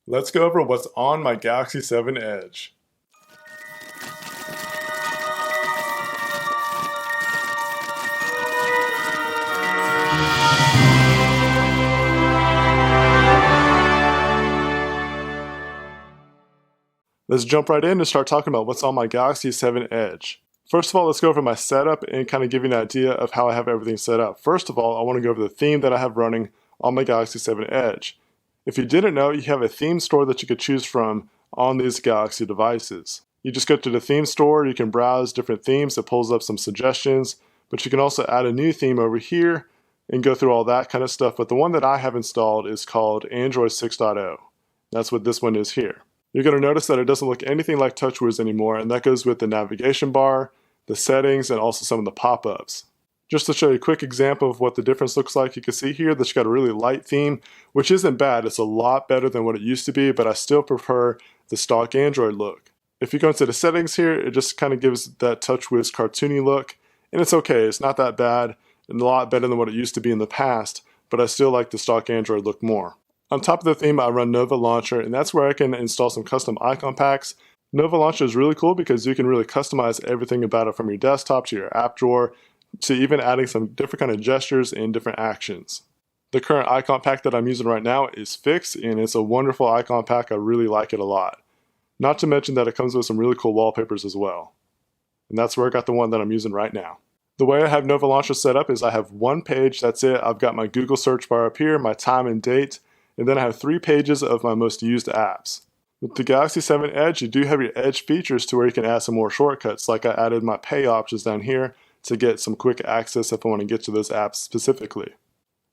Let's go over what's on my Galaxy 7 Edge. Let's jump right in and start talking about what's on my Galaxy 7 Edge. First of all, let's go over my setup and kind of give you an idea of how I have everything set up. First of all, I want to go over the theme that I have running on my Galaxy 7 Edge. If you didn't know, you have a theme store that you could choose from on these Galaxy devices. You just go to the theme store, you can browse different themes, it pulls up some suggestions, but you can also add a new theme over here and go through all that kind of stuff. But the one that I have installed is called Android 6.0. That's what this one is here. You're going to notice that it doesn't look anything like TouchWiz anymore, and that goes with the navigation bar, the settings, and also some of the pop-ups. Just to show you a quick example of what the difference looks like, you can see here that you got a really light theme, which isn't bad. It's a lot better than what it used to be, but I still prefer the stock Android look. If you go into the settings here, it just kind of gives that TouchWiz cartoony look, and it's okay. It's not that bad, and a lot better than what it used to be in the past, but I still like the stock Android look more. On top of the theme, I run Nova Launcher, and that's where I can install some custom icon packs. Nova Launcher is really cool because you can really customize everything about it, from your desktop to your app drawer, to even adding some different kind of gestures and different actions. The current icon pack that I'm using right now is Fix, and it's a wonderful icon pack. I really like it a lot. Not to mention that it comes with some really cool wallpapers as well. And that's where I got the one that I'm using right now. The way I have Nova Launcher set up is I have one page, that's it. I've got my Google search bar up here, my time and date, and then I have 3 pages of my most used apps. With the Galaxy 7 Edge, you do have your Edge features to where you can add some more shortcuts, like I added my pay options down here to get some quick access if I want to get to those apps specifically.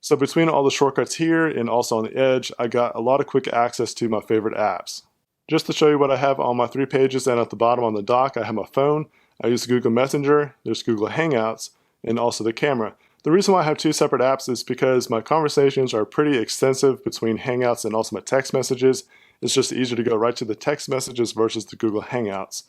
So between all the shortcuts here and also on the Edge, I got a lot of quick access to my favorite apps. Just to show you what I have on my 3 pages, and at the bottom on the dock, I have my phone, I use Google Messenger, there's Google Hangouts, and also the camera. The reason why I have 2 separate apps is because my conversations are pretty extensive between Hangouts and also my text messages. It's just easier to go right to the text messages versus the Google Hangouts.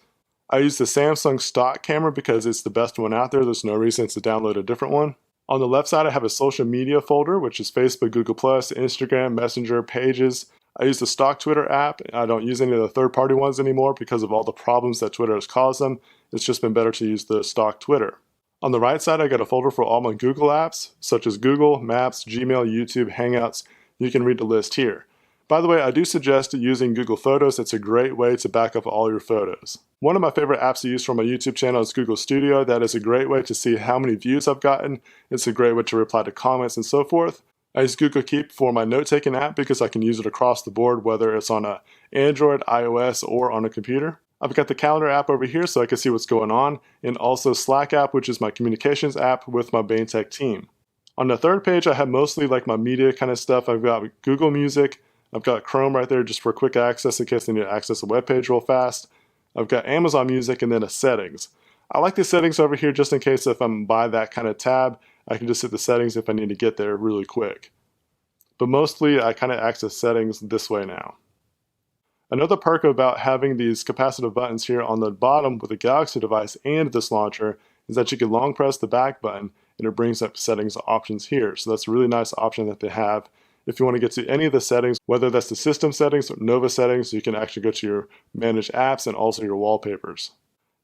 I use the Samsung stock camera because it's the best one out there. There's no reason to download a different one. On the left side, I have a social media folder, which is Facebook, Google+, Instagram, Messenger, Pages. I use the stock Twitter app. I don't use any of the third-party ones anymore because of all the problems that Twitter has caused them. It's just been better to use the stock Twitter. On the right side, I got a folder for all my Google apps, such as Google, Maps, Gmail, YouTube, Hangouts. You can read the list here. By the way, I do suggest using Google Photos. It's a great way to back up all your photos. One of my favorite apps to use for my YouTube channel is Google Studio. That is a great way to see how many views I've gotten. It's a great way to reply to comments and so forth. I use Google Keep for my note-taking app because I can use it across the board, whether it's on a Android, iOS, or on a computer. I've got the calendar app over here so I can see what's going on, and also Slack app, which is my communications app with my BainTech team. On the third page, I have mostly like my media kind of stuff. I've got Google Music, I've got Chrome right there just for quick access in case I need to access a web page real fast. I've got Amazon Music and then a settings. I like the settings over here just in case if I'm by that kind of tab, I can just hit the settings if I need to get there really quick. But mostly I kind of access settings this way now. Another perk about having these capacitive buttons here on the bottom with the Galaxy device and this launcher is that you can long press the back button and it brings up settings options here. So that's a really nice option that they have. If you want to get to any of the settings, whether that's the system settings or Nova settings, you can actually go to your manage apps and also your wallpapers.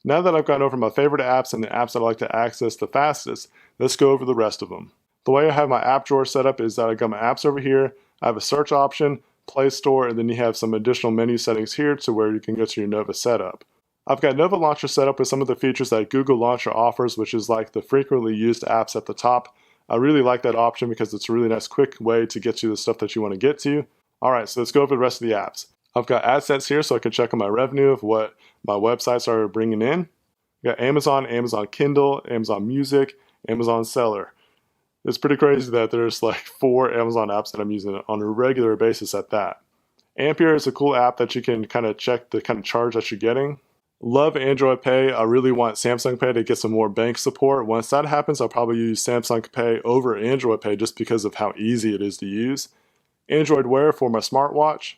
Now that I've gone over my favorite apps and the apps that I like to access the fastest, let's go over the rest of them. The way I have my app drawer set up is that I got my apps over here, I have a search option, Play Store, and then you have some additional menu settings here to where you can go to your Nova setup. I've got Nova Launcher set up with some of the features that Google Launcher offers, which is like the frequently used apps at the top. I really like that option because it's a really nice quick way to get to the stuff that you want to get to. Alright, so let's go over the rest of the apps. I've got AdSense here so I can check on my revenue of what my websites are bringing in. I've got Amazon, Amazon Kindle, Amazon Music, Amazon Seller. It's pretty crazy that there's like 4 Amazon apps that I'm using on a regular basis at that. Ampere is a cool app that you can kind of check the kind of charge that you're getting. Love Android Pay. I really want Samsung Pay to get some more bank support. Once that happens, I'll probably use Samsung Pay over Android Pay just because of how easy it is to use. Android Wear for my smartwatch.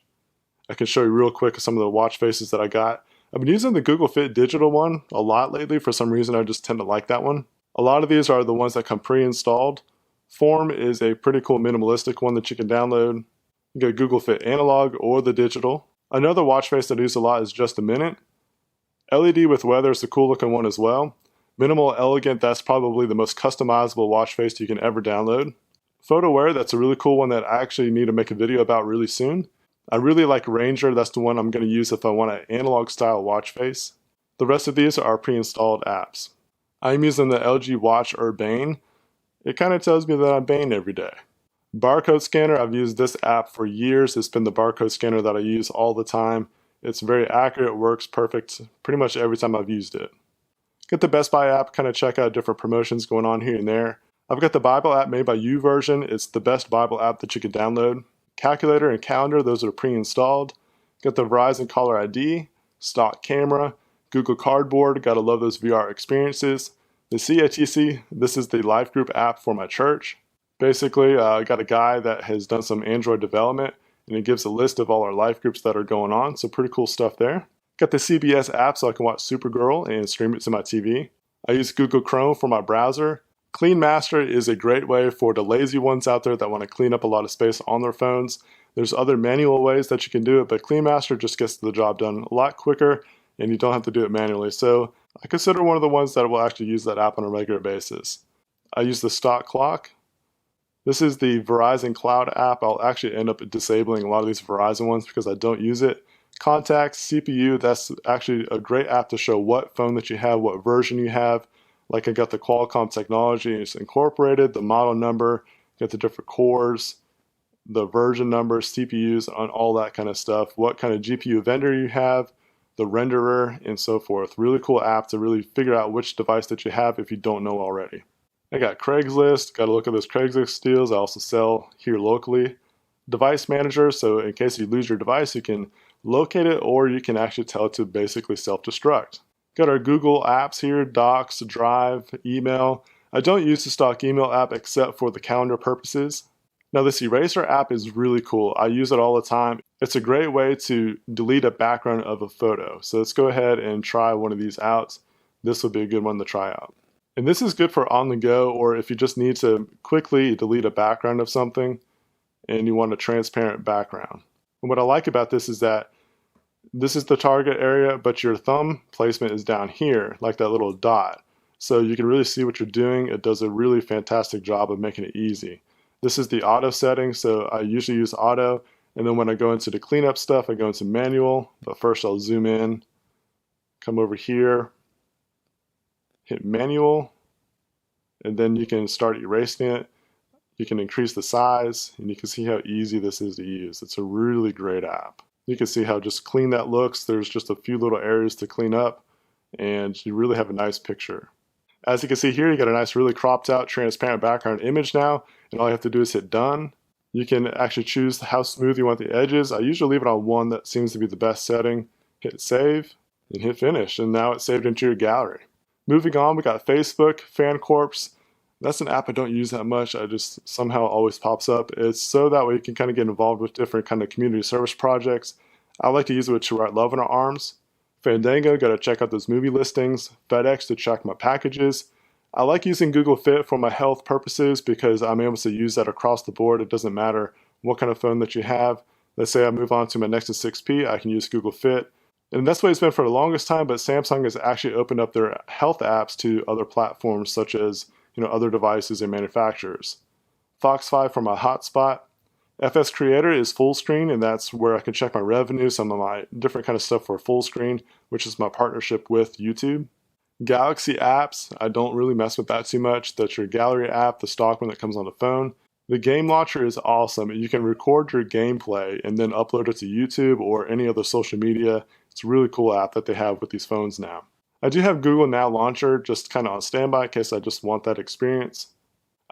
I can show you real quick some of the watch faces that I got. I've been using the Google Fit Digital one a lot lately. For some reason, I just tend to like that one. A lot of these are the ones that come pre-installed. Form is a pretty cool minimalistic one that you can download. You got Google Fit Analog or the digital. Another watch face that I use a lot is Just a Minute. LED with weather is a cool looking one as well. Minimal Elegant, that's probably the most customizable watch face you can ever download. PhotoWare, that's a really cool one that I actually need to make a video about really soon. I really like Ranger, that's the one I'm going to use if I want an analog style watch face. The rest of these are pre-installed apps. I'm using the LG Watch Urbane. It kind of tells me that I'm Bane every day. Barcode scanner, I've used this app for years. It's been the barcode scanner that I use all the time. It's very accurate, works perfect pretty much every time I've used it. Get the Best Buy app, kind of check out different promotions going on here and there. I've got the Bible app made by YouVersion. It's the best Bible app that you can download. Calculator and calendar, those are pre-installed. Got the Verizon Caller ID, stock camera, Google Cardboard, gotta love those VR experiences. The CATC, this is the life group app for my church. Basically, I got a guy that has done some Android development, and it gives a list of all our life groups that are going on, so pretty cool stuff there. Got the CBS app so I can watch Supergirl and stream it to my TV. I use Google Chrome for my browser. Clean Master is a great way for the lazy ones out there that want to clean up a lot of space on their phones. There's other manual ways that you can do it, but Clean Master just gets the job done a lot quicker, and you don't have to do it manually. So I consider one of the ones that will actually use that app on a regular basis. I use the stock clock. This is the Verizon Cloud app. I'll actually end up disabling a lot of these Verizon ones because I don't use it. Contacts, CPU, that's actually a great app to show what phone that you have, what version you have. Like I got the Qualcomm technology, it's incorporated, the model number, got the different cores, the version numbers, CPUs, on all that kind of stuff, what kind of GPU vendor you have, the renderer, and so forth. Really cool app to really figure out which device that you have if you don't know already. I got Craigslist, got to look at those Craigslist deals. I also sell here locally. Device manager, so in case you lose your device, you can locate it or you can actually tell it to basically self-destruct. Got our Google apps here, Docs, Drive, email. I don't use the stock email app except for the calendar purposes. Now this eraser app is really cool. I use it all the time. It's a great way to delete a background of a photo. So let's go ahead and try one of these out. This would be a good one to try out. And this is good for on the go, or if you just need to quickly delete a background of something and you want a transparent background. And what I like about this is that this is the target area, but your thumb placement is down here, like that little dot. So you can really see what you're doing. It does a really fantastic job of making it easy. This is the auto setting, so I usually use auto, and then when I go into the cleanup stuff, I go into manual, but first I'll zoom in, come over here, hit manual, and then you can start erasing it. You can increase the size, and you can see how easy this is to use. It's a really great app. You can see how just clean that looks. There's just a few little areas to clean up, and you really have a nice picture. As you can see here, you got a nice really cropped out transparent background image now, and all you have to do is hit done. You can actually choose how smooth you want the edges. I usually leave it on one that seems to be the best setting. Hit save and hit finish, and now it's saved into your gallery. Moving on, we got Facebook, FanCorps. That's an app I don't use that much. I just somehow always pops up. It's so that way you can kind of get involved with different kind of community service projects. I like to use it to write love in our arms. Fandango, got to check out those movie listings. FedEx to check my packages. I like using Google Fit for my health purposes because I'm able to use that across the board. It doesn't matter what kind of phone that you have. Let's say I move on to my Nexus 6P, I can use Google Fit. And that's the way it's been for the longest time, but Samsung has actually opened up their health apps to other platforms such as other devices and manufacturers. Fox5 for my hotspot. FS Creator is Fullscreen, and that's where I can check my revenue, some of my different kind of stuff for Fullscreen, which is my partnership with YouTube. Galaxy apps, I don't really mess with that too much. That's your gallery app, the stock one that comes on the phone. The game launcher is awesome. You can record your gameplay and then upload it to YouTube or any other social media. It's a really cool app that they have with these phones now. I do have Google Now Launcher just kind of on standby in case I just want that experience.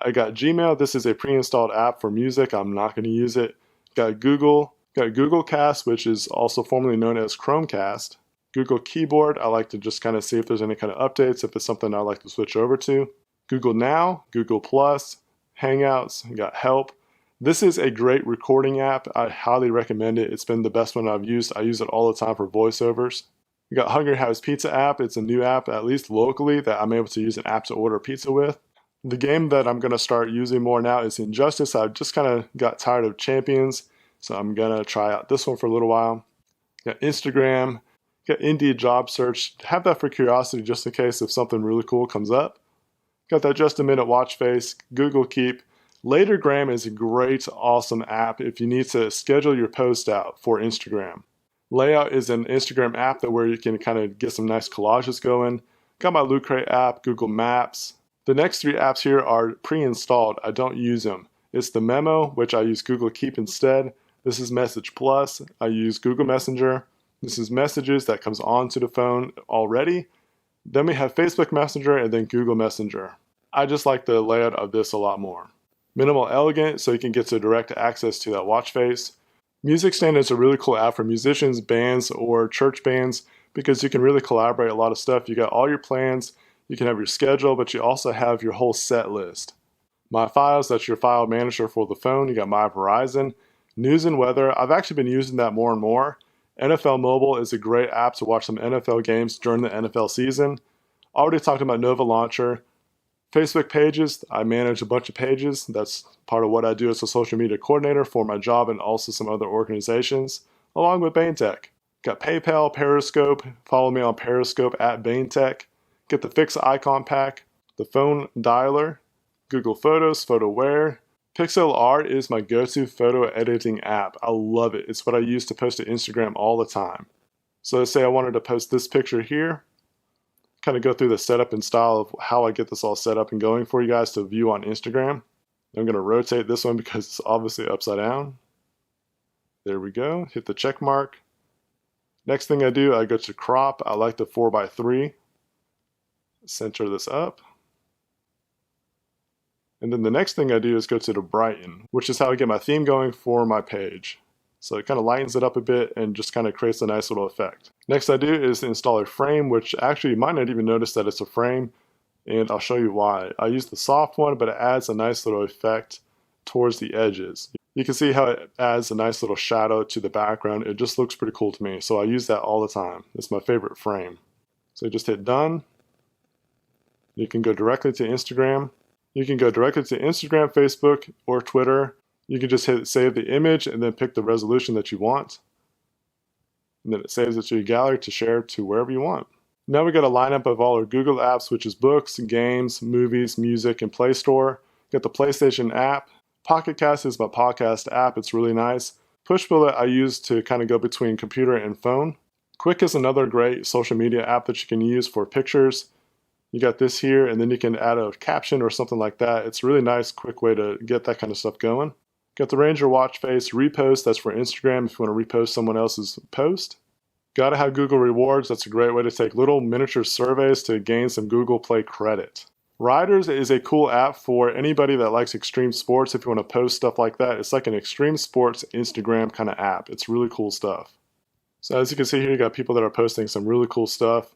I got Gmail. This is a pre-installed app for music. I'm not going to use it. Got Google Cast, which is also formerly known as Chromecast. Google Keyboard. I like to just kind of see if there's any kind of updates, if it's something I like to switch over to. Google Now, Google Plus, Hangouts, got Help. This is a great recording app. I highly recommend it. It's been the best one I've used. I use it all the time for voiceovers. We got Hungry House Pizza app. It's a new app, at least locally, that I'm able to use an app to order pizza with. The game that I'm going to start using more now is Injustice. I've just kind of got tired of Champions. So I'm gonna try out this one for a little while. Got Instagram, got Indeed job search. Have that for curiosity just in case if something really cool comes up. Got that just a minute watch face, Google Keep. Latergram is a great, awesome app if you need to schedule your post out for Instagram. Layout is an Instagram app that where you can kind of get some nice collages going. Got my Loot Crate app, Google Maps. The next three apps here are pre-installed. I don't use them. It's the Memo, which I use Google Keep instead. This is Message Plus. I use Google Messenger. This is Messages that comes onto the phone already. Then we have Facebook Messenger and then Google Messenger. I just like the layout of this a lot more. Minimal Elegant, so you can get to direct access to that watch face. Music Stand is a really cool app for musicians, bands, or church bands because you can really collaborate a lot of stuff. You got all your plans, you can have your schedule, but you also have your whole set list. My Files, that's your file manager for the phone. You got My Verizon. News and Weather, I've actually been using that more and more. NFL Mobile is a great app to watch some NFL games during the NFL season. Already talked about Nova Launcher. Facebook Pages, I manage a bunch of pages. That's part of what I do as a social media coordinator for my job and also some other organizations, along with BaneTech. Got PayPal, Periscope, follow me on Periscope at BaneTech. Get the Fix Icon Pack, the Phone Dialer, Google Photos, PhotoWare. Pixel Art is my go-to photo editing app. I love it. It's what I use to post to Instagram all the time. So let's say I wanted to post this picture here. Kind of go through the setup and style of how I get this all set up and going for you guys to view on Instagram. I'm going to rotate this one because it's obviously upside down. There we go. Hit the check mark. Next thing I do, I go to crop. I like the 4:3. Center this up. And then the next thing I do is go to the brighten, which is how I get my theme going for my page. So it kind of lightens it up a bit and just kind of creates a nice little effect. Next I do is install a frame, which actually you might not even notice that it's a frame, and I'll show you why. I use the soft one, but it adds a nice little effect towards the edges. You can see how it adds a nice little shadow to the background. It just looks pretty cool to me, so I use that all the time. It's my favorite frame. So just hit done. You can go directly to Instagram. You can go directly to Instagram, Facebook, or Twitter. You can just hit save the image and then pick the resolution that you want. And then it saves it to your gallery to share to wherever you want. Now we got a lineup of all our Google apps, which is books, games, movies, music, and Play Store. Got the PlayStation app. Pocket Cast is my podcast app. It's really nice. Pushbullet I use to kind of go between computer and phone. Quick is another great social media app that you can use for pictures. You got this here, and then you can add a caption or something like that. It's a really nice, quick way to get that kind of stuff going. Got the Ranger watch face, repost, that's for Instagram if you want to repost someone else's post. Gotta have Google Rewards, that's a great way to take little miniature surveys to gain some Google Play credit. Riders is a cool app for anybody that likes extreme sports if you want to post stuff like that. It's like an extreme sports Instagram kind of app. It's really cool stuff. So as you can see here, you got people that are posting some really cool stuff.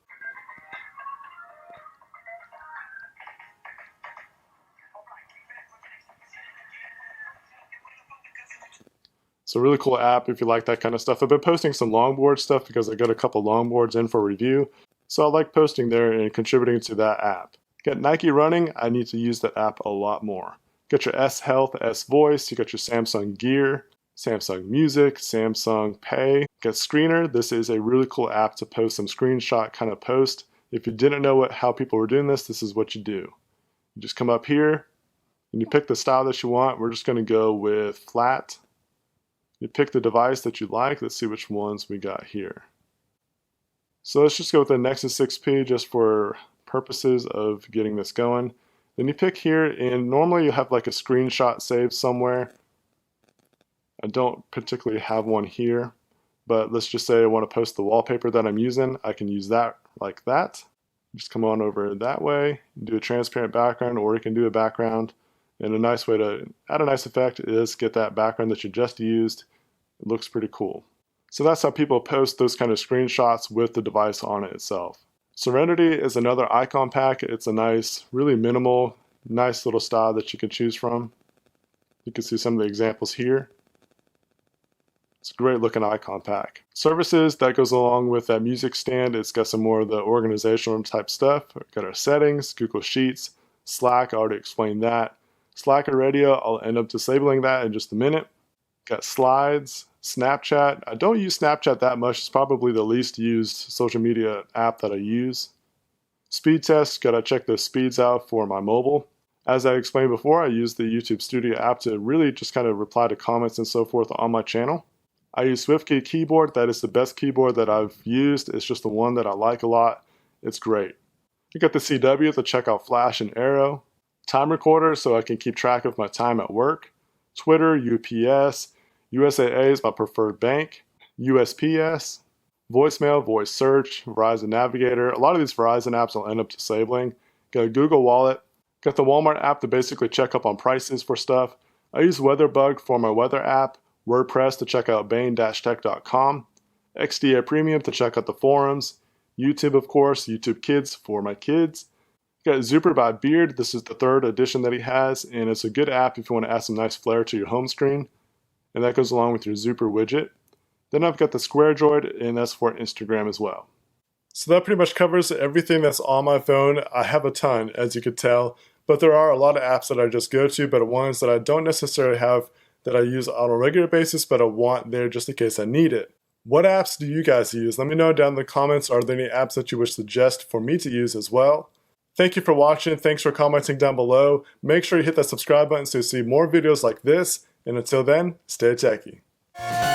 It's a really cool app if you like that kind of stuff. I've been posting some longboard stuff because I got a couple longboards in for review. So I like posting there and contributing to that app. Got Nike Running, I need to use that app a lot more. Got your S Health, S Voice, you got your Samsung Gear, Samsung Music, Samsung Pay. Got Screener, this is a really cool app to post some screenshot kind of post. If you didn't know how people were doing this is what you do. You just come up here and you pick the style that you want. We're just going to go with flat. You pick the device that you like. Let's see which ones we got here. So let's just go with the Nexus 6P just for purposes of getting this going. Then you pick here, and normally you have like a screenshot saved somewhere. I don't particularly have one here, but let's just say I want to post the wallpaper that I'm using. I can use that like that. Just come on over that way, do a transparent background, or you can do a background. And a nice way to add a nice effect is get that background that you just used. It looks pretty cool. So that's how people post those kind of screenshots with the device on it itself. Serenity is another icon pack. It's a nice, really minimal, nice little style that you can choose from. You can see some of the examples here. It's a great looking icon pack. Services, that goes along with that music stand. It's got some more of the organizational type stuff. We've got our settings, Google Sheets, Slack, I already explained that. Slack or radio, I'll end up disabling that in just a minute. Got Slides, Snapchat. I don't use Snapchat that much. It's probably the least used social media app that I use. Speed test, gotta check the speeds out for my mobile. As I explained before, I use the YouTube Studio app to really just kind of reply to comments and so forth on my channel. I use SwiftKey keyboard. That is the best keyboard that I've used. It's just the one that I like a lot. It's great. I got the CW to check out Flash and Arrow. Time recorder so I can keep track of my time at work. Twitter, UPS. USAA is my preferred bank. USPS. Voicemail, voice search, Verizon Navigator. A lot of these Verizon apps I'll end up disabling. Got a Google Wallet. Got the Walmart app to basically check up on prices for stuff. I use WeatherBug for my weather app. WordPress to check out bain-tech.com. XDA Premium to check out the forums. YouTube, of course. YouTube Kids for my kids. Got Zooper by Beard. This is the 3rd edition that he has, and it's a good app if you want to add some nice flair to your home screen. And that goes along with your Zooper widget. Then I've got the Square Droid, and that's for Instagram as well. So that pretty much covers everything that's on my phone. I have a ton, as you could tell, but there are a lot of apps that I just go to, but ones that I don't necessarily have that I use on a regular basis, but I want there just in case I need it. What apps do you guys use? Let me know down in the comments. Are there any apps that you would suggest for me to use as well? Thank you for watching. Thanks for commenting down below. Make sure you hit that subscribe button so you see more videos like this. And until then, stay techie.